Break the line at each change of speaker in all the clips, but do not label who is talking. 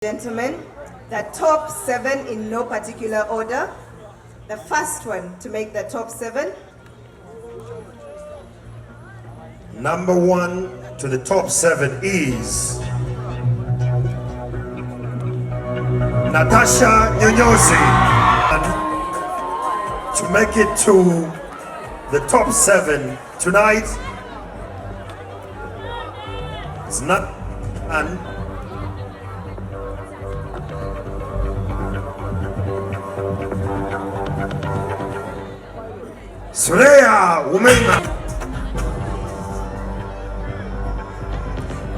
Gentlemen, the top 7 in no particular order. The first one to make the top 7.
Number 1 to the top 7 is Natasha Nyonyozi. And to make it to the top 7 tonight, it's not and Surya woman.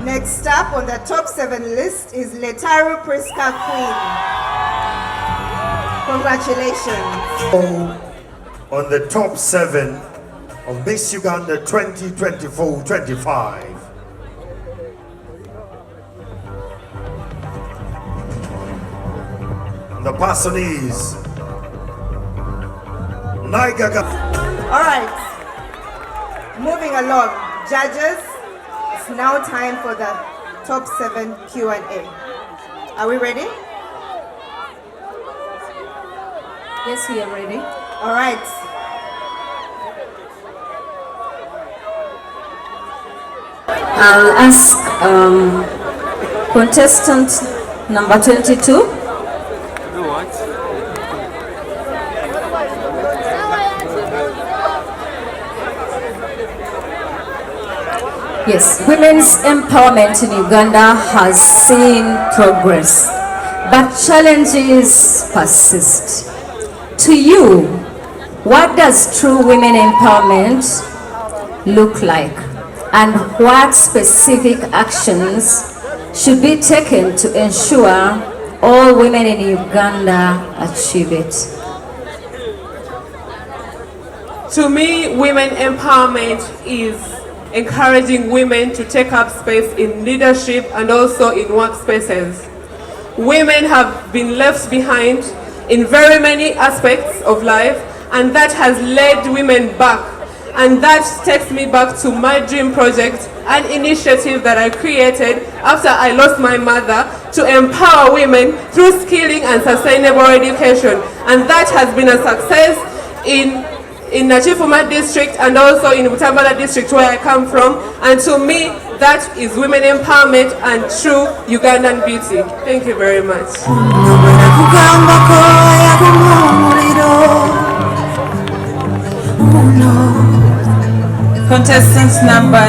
Next up on the top 7 list is Letaru Priska Queen. Congratulations.
On the top 7 of Miss Uganda 2024-25. The person is Naigaga.
All right, moving along, judges, it's now time for the top 7 Q&A. Are we ready?
Yes, we are ready.
All right.
I'll ask contestant number 22. Yes, women's empowerment in Uganda has seen progress, but challenges persist. To you, what does true women empowerment look like, and what specific actions should be taken to ensure all women in Uganda achieve it?
To me, women empowerment is encouraging women to take up space in leadership and also in workspaces. Women have been left behind in very many aspects of life, and that has led women back. And that takes me back to my dream project, an initiative that I created after I lost my mother to empower women through skilling and sustainable education. And that has been a success in Nachifuma district and also in Butambala district where I come from. And to me, that is women empowerment and true Ugandan beauty. Thank you very much.
Contestant number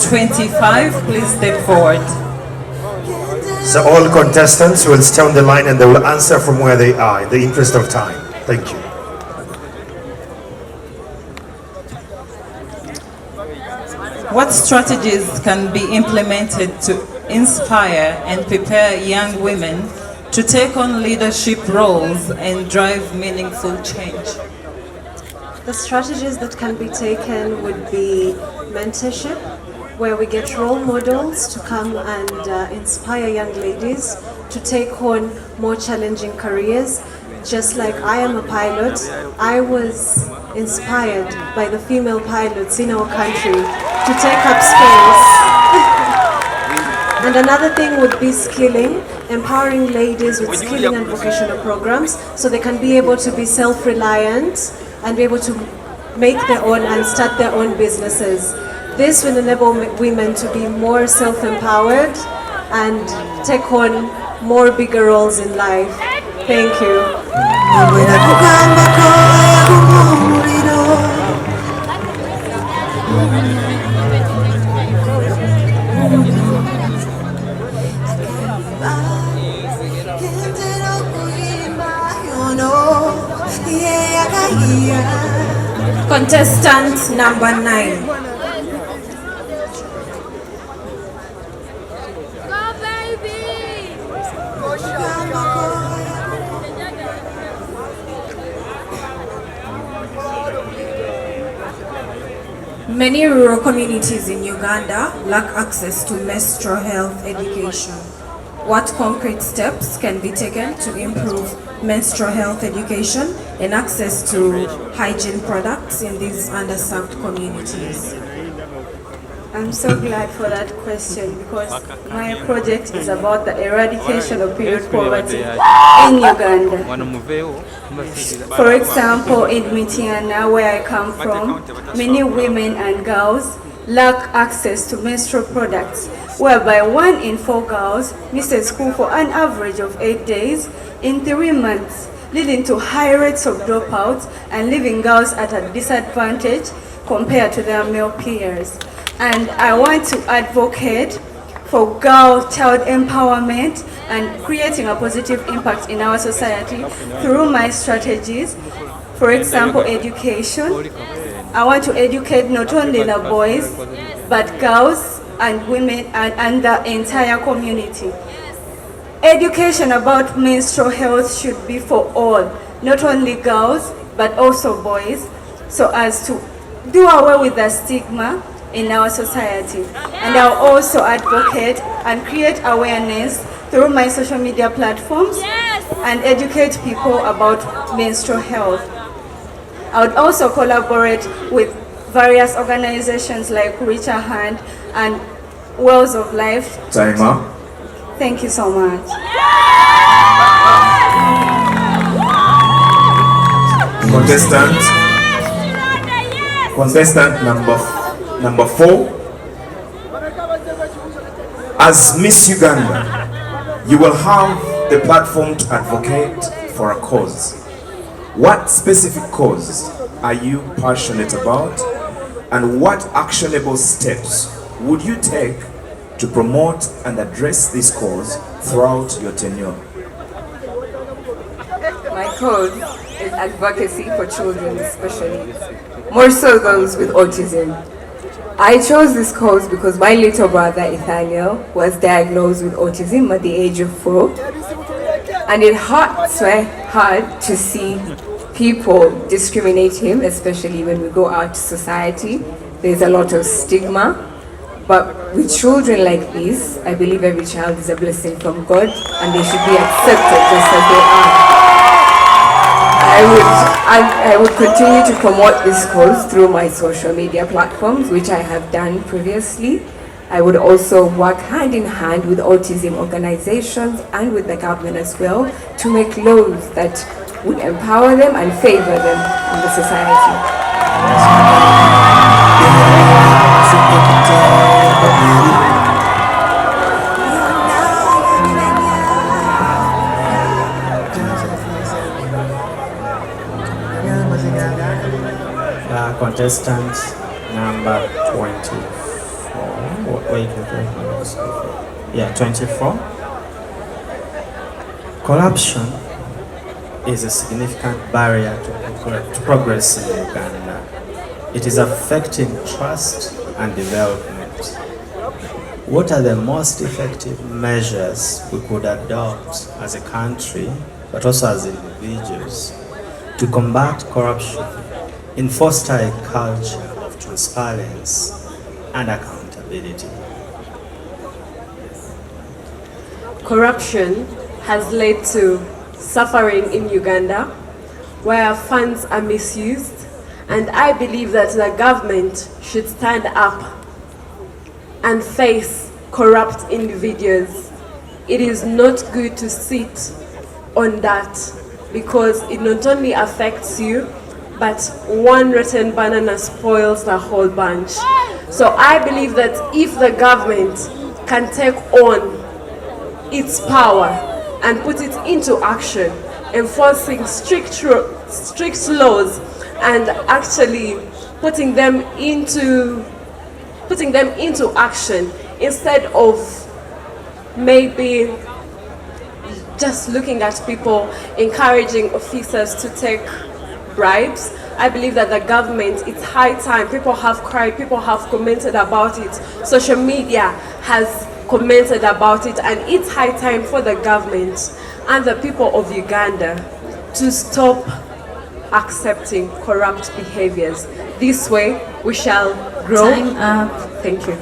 25, please step forward.
So all contestants will stay on the line and they will answer from where they are in the interest of time. Thank you.
What strategies can be implemented to inspire and prepare young women to take on leadership roles and drive meaningful change?
The strategies that can be taken would be mentorship, where we get role models to come and inspire young ladies to take on more challenging careers. Just like I am a pilot, I was inspired by the female pilots in our country to take up space. And another thing would be skilling, empowering ladies with skilling and vocational programs so they can be able to be self-reliant and be able to make their own and start their own businesses. This will enable women to be more self-empowered and take on more bigger roles in life. Thank you.
Contestant number 9. Many rural communities in Uganda lack access to menstrual health education. What concrete steps can be taken to improve menstrual health education and access to hygiene products in these underserved communities?
I'm so glad for that question because my project is about the eradication of period poverty in Uganda. For example, in Mityana, where I come from, many women and girls lack access to menstrual products, whereby 1 in 4 girls misses school for an average of 8 days in 3 months, leading to high rates of dropouts and leaving girls at a disadvantage compared to their male peers. And I want to advocate for girl child empowerment and creating a positive impact in our society through my strategies. For example, education. I want to educate not only the boys, but girls and women and the entire community. Education about menstrual health should be for all, not only girls, but also boys, so as to do away with the stigma in our society. And I'll also advocate and create awareness through my social media platforms and educate people about menstrual health. I would also collaborate with various organizations like Reach a Hand and Wells of Life.
Timer.
Thank you so much.
Contestant number 4. As Miss Uganda, you will have the platform to advocate for a cause. What specific cause are you passionate about, and what actionable steps would you take to promote and address this cause throughout your tenure?
My cause is advocacy for children, especially, more so those with autism. I chose this cause because my little brother Nathaniel was diagnosed with autism at the age of 4, and it hurts my heart to see people discriminate him, especially when we go out to society. There's a lot of stigma. But with children like this, I believe every child is a blessing from God and they should be accepted just as they are. I would continue to promote this cause through my social media platforms, which I have done previously. I would also work hand in hand with autism organizations and with the government as well to make laws that would empower them and favor them in the society.
Contestant number 24. Wait. Yeah, 24. Corruption is a significant barrier to progress in Uganda. It is affecting trust and development. What are the most effective measures we could adopt as a country, but also as individuals, to combat corruption and foster a culture of transparency and accountability?
Corruption has led to suffering in Uganda, where funds are misused, and I believe that the government should stand up and face corrupt individuals. It is not good to sit on that because it not only affects you, but one rotten banana spoils the whole bunch. So I believe that if the government can take on its power and put it into action, enforcing strict laws and actually putting them into action instead of maybe just looking at people, encouraging officers to take bribes. I believe that the government, it's high time. People have cried, people have commented about it. Social media has commented about it, and it's high time for the government and the people of Uganda to stop accepting corrupt behaviors. This way we shall grow.
Time up.
Thank you.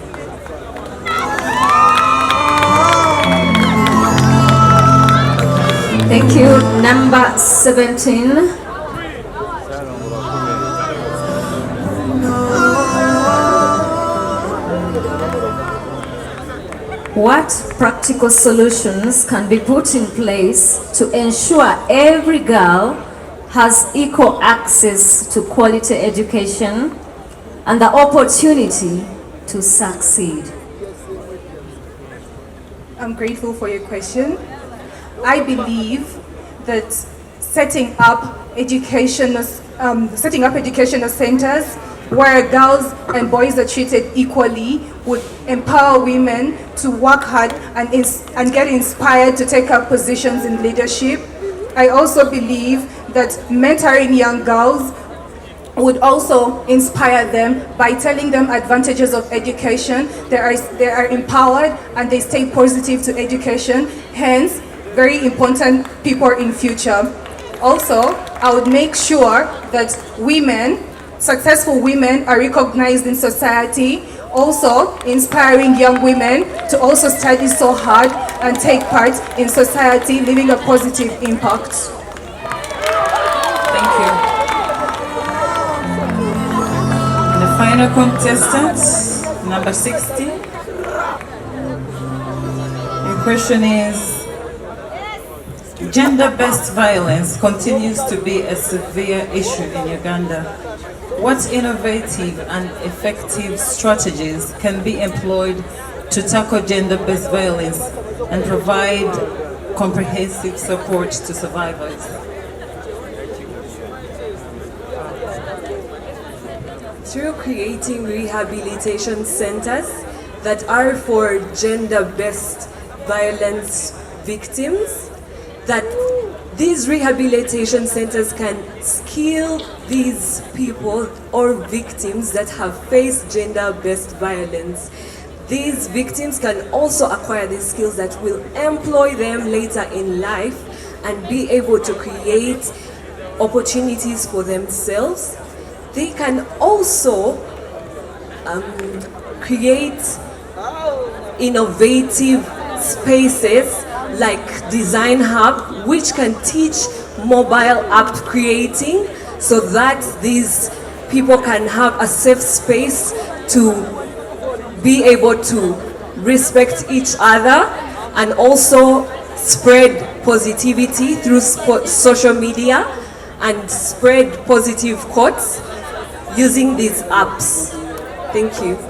Thank you. Number 17.
What practical solutions can be put in place to ensure every girl has equal access to quality education and the opportunity to succeed?
I'm grateful for your question. I believe that setting up educational centers where girls and boys are treated equally would empower women to work hard and get inspired to take up positions in leadership. I also believe that mentoring young girls would also inspire them by telling them advantages of education. They are empowered and they stay positive to education, hence very important people in future. Also, I would make sure that successful women are recognized in society, also inspiring young women to also study so hard and take part in society, leaving a positive impact.
Thank you. The final contestant, number 60. Your question is, gender-based violence continues to be a severe issue in Uganda. What innovative and effective strategies can be employed to tackle gender-based violence and provide comprehensive support to survivors?
Through creating rehabilitation centers that are for gender-based violence victims, that these rehabilitation centers can skill these people or victims that have faced gender-based violence. These victims can also acquire these skills that will employ them later in life and be able to create opportunities for themselves. They can also create innovative spaces like Design Hub, which can teach mobile app creating so that these people can have a safe space to be able to respect each other and also spread positivity through social media and spread positive quotes using these apps. Thank you.